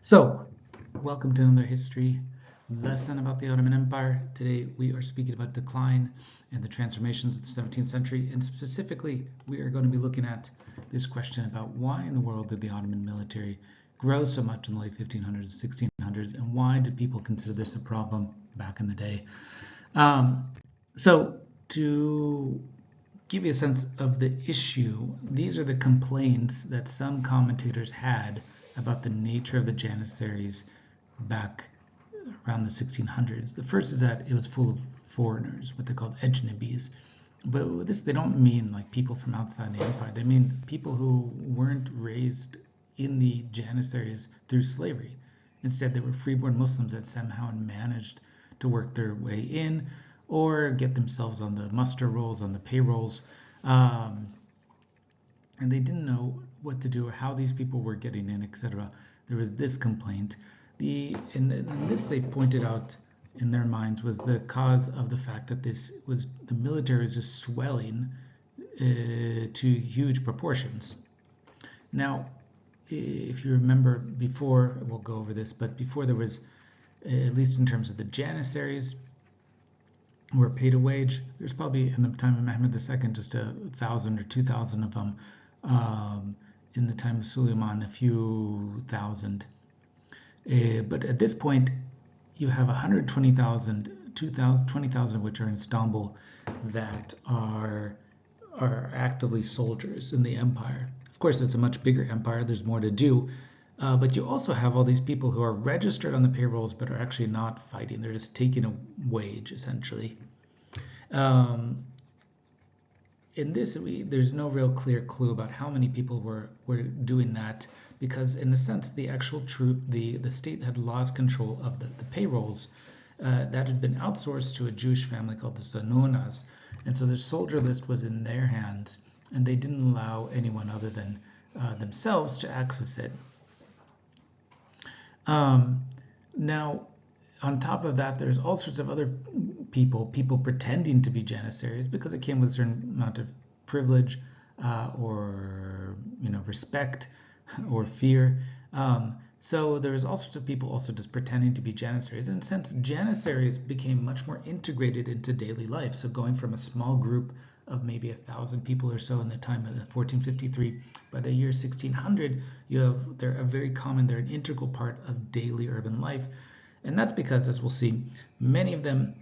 So, welcome to another history lesson about the Ottoman Empire. Today we are speaking about decline and the transformations of the 17th century, and specifically we are going to be looking at this question about why in the world did the Ottoman military grow so much in the late 1500s and 1600s, and why did people consider this a problem back in the day. So to give you a sense of the issue, these are the complaints that some commentators had about the nature of the Janissaries back around the 1600s. The first is that it was full of foreigners, what they called ejnabis. But with this, they don't mean like people from outside the empire. They mean people who weren't raised in the Janissaries through slavery. Instead, they were freeborn Muslims that somehow managed to work their way in or get themselves on the muster rolls, on the payrolls. And they didn't know what to do or how these people were getting in, etc. There was this complaint. And this they pointed out in their minds was the cause of the fact that the military was just swelling to huge proportions. Now, if you remember before, we'll go over this, but before there was, at least in terms of the Janissaries, were paid a wage. There's probably in the time of Mehmed II just 1,000 or 2,000 of them. In the time of Suleiman, a few thousand. But at this point, you have 120,000, 20,000 which are in Istanbul that are actively soldiers in the empire. Of course, it's a much bigger empire. There's more to do. But you also have all these people who are registered on the payrolls but are actually not fighting. They're just taking a wage, essentially. In this, there's no real clear clue about how many people were doing that, because in a sense, the actual troop, the state had lost control of the payrolls that had been outsourced to a Jewish family called the Zanunas. And so the soldier list was in their hands, and they didn't allow anyone other than themselves to access it. Now, on top of that, there's all sorts of other people pretending to be Janissaries because it came with a certain amount of privilege or respect or fear. So there's all sorts of people also just pretending to be Janissaries. In a sense, Janissaries became much more integrated into daily life. So going from a small group of maybe 1,000 people or so in the time of 1453, by the year 1600, they're an integral part of daily urban life. And that's because, as we'll see, many of them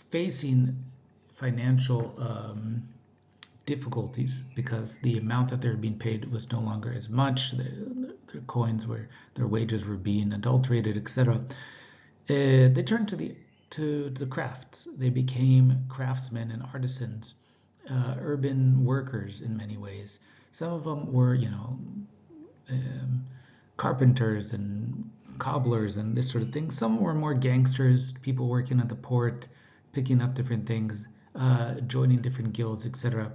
facing financial difficulties because the amount that they were being paid was no longer as much. Their coins their wages were being adulterated, etc. They turned to the crafts. They became craftsmen and artisans, urban workers in many ways. Some of them were, carpenters and cobblers and this sort of thing. Some were more gangsters, people working at the port, picking up different things, joining different guilds, etc.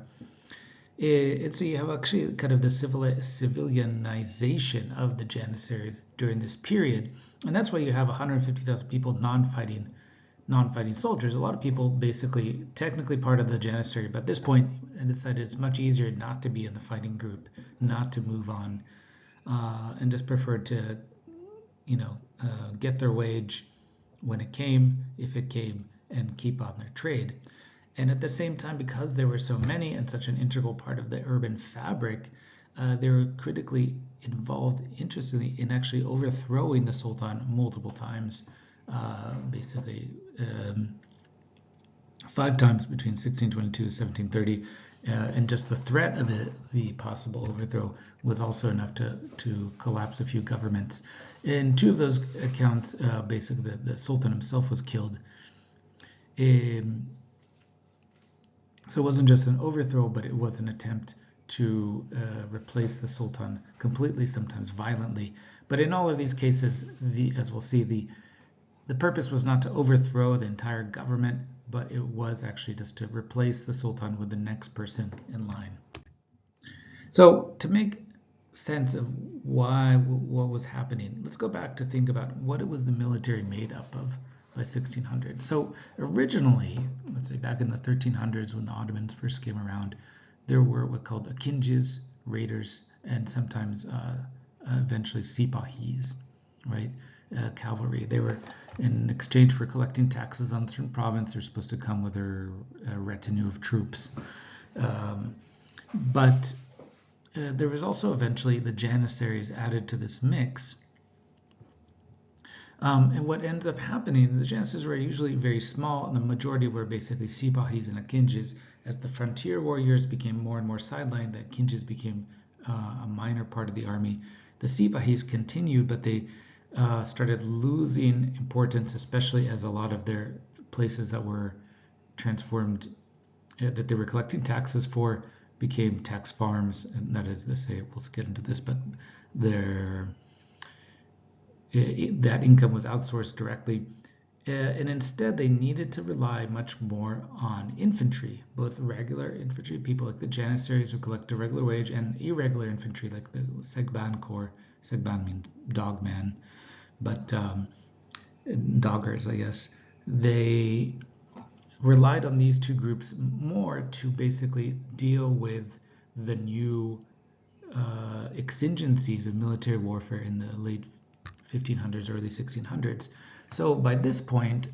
And so you have actually kind of the civilianization of the Janissaries during this period, and that's why you have 150,000 people non-fighting soldiers. A lot of people basically technically part of the Janissary, but at this point and decided it's much easier not to be in the fighting group, not to move on, and just preferred to get their wage when it came, if it came, and keep on their trade. And at the same time, because there were so many and such an integral part of the urban fabric, they were critically involved, interestingly, in actually overthrowing the Sultan multiple times, basically 5 times between 1622 and 1730. And just the threat of the possible overthrow was also enough to collapse a few governments. In 2 of those accounts, basically the Sultan himself was killed. So it wasn't just an overthrow, but it was an attempt to replace the Sultan completely, sometimes violently. But in all of these cases, as we'll see, the purpose was not to overthrow the entire government, but it was actually just to replace the Sultan with the next person in line. So to make sense of what was happening, let's go back to think about what it was the military made up of by 1600. So originally, let's say back in the 1300s when the Ottomans first came around, there were what called akinjis, raiders, and sometimes eventually Sipahis, right? Cavalry. They were, in exchange for collecting taxes on certain province, they're supposed to come with a retinue of troops. But there was also eventually the Janissaries added to this mix. And what ends up happening, the Janissaries were usually very small, and the majority were basically Sipahis and Akinjis. As the frontier warriors became more and more sidelined, the Akinjis became a minor part of the army. The Sipahis continued, but they started losing importance, especially as a lot of their places that were transformed, that they were collecting taxes for, became tax farms, and that is, they say, we'll get into this, but that income was outsourced directly, and instead they needed to rely much more on infantry, both regular infantry, people like the Janissaries who collect a regular wage, and irregular infantry like the Segban Corps. Segban means dogman, but doggers, I guess. They relied on these two groups more to basically deal with the new exigencies of military warfare in the late 1500s, early 1600s. So by this point,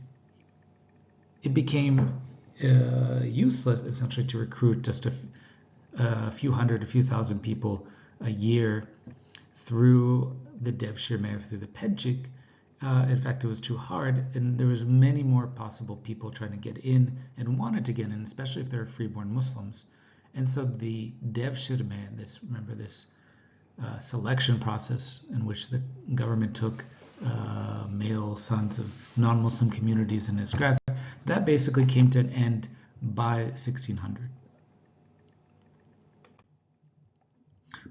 it became useless essentially to recruit just a few hundred, a few thousand people a year through the Devshirme, through the Pedjik. In fact, it was too hard, and there was many more possible people trying to get in and wanted to get in, especially if they were freeborn Muslims. And so the Devshirme, remember this selection process in which the government took male sons of non-Muslim communities in its grasp, that basically came to an end by 1600.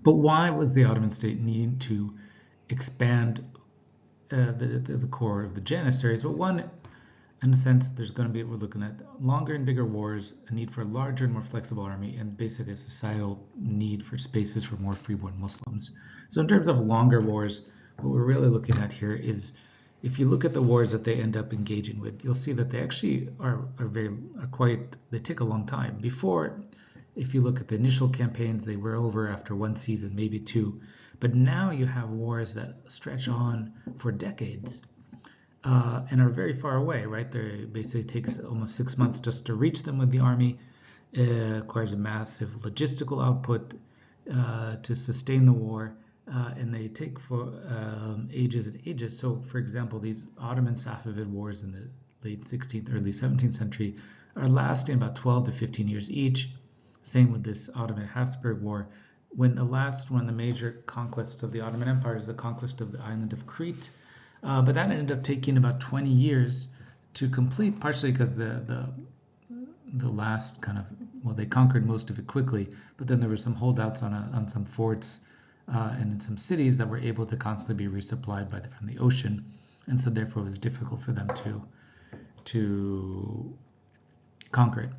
But why was the Ottoman state needing to expand the core of the Janissaries? Well, one, in a sense, we're looking at longer and bigger wars, a need for a larger and more flexible army, and basically a societal need for spaces for more freeborn Muslims. So in terms of longer wars, what we're really looking at here is, if you look at the wars that they end up engaging with, you'll see that they actually they take a long time. Before, if you look at the initial campaigns, they were over after one season, maybe two. But now you have wars that stretch on for decades. And are very far away, right? They basically takes almost 6 months just to reach them with the army. It requires a massive logistical output to sustain the war, and they take for ages and ages. So, for example, these Ottoman Safavid wars in the late 16th, early 17th century are lasting about 12 to 15 years each. Same with this Ottoman Habsburg War. When the last one, the major conquest of the Ottoman Empire, is the conquest of the island of Crete. But that ended up taking about 20 years to complete, partially because the last they conquered most of it quickly, but then there were some holdouts on some forts and in some cities that were able to constantly be resupplied from the ocean, and so therefore it was difficult for them to conquer it.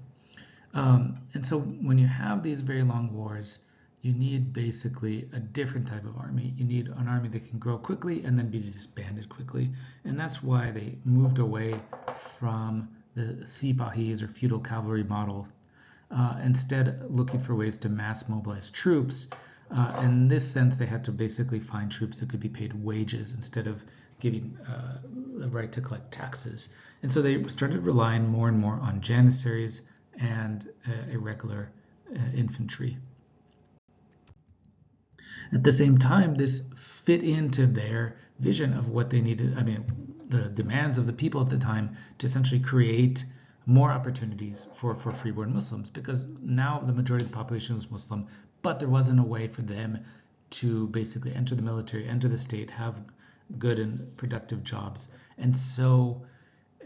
And so when you have these very long wars, you need basically a different type of army. You need an army that can grow quickly and then be disbanded quickly. And that's why they moved away from the Sipahis or feudal cavalry model, instead looking for ways to mass mobilize troops. In this sense, they had to basically find troops that could be paid wages instead of giving the right to collect taxes. And so they started relying more and more on Janissaries and irregular infantry. At the same time, this fit into their vision of what they needed, the demands of the people at the time, to essentially create more opportunities for freeborn Muslims, because now the majority of the population was Muslim, but there wasn't a way for them to basically enter the military, enter the state, have good and productive jobs. And so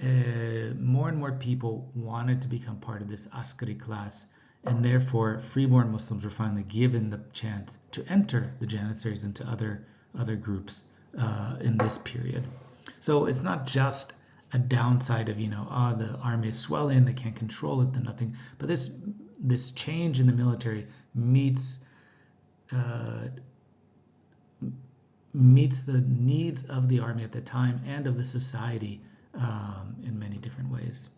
more and more people wanted to become part of this askari class, and therefore freeborn Muslims were finally given the chance to enter the Janissaries and to other groups in this period. So it's not just a downside of, the army is swelling, they can't control it, then nothing. But this change in the military meets the needs of the army at the time and of the society in many different ways.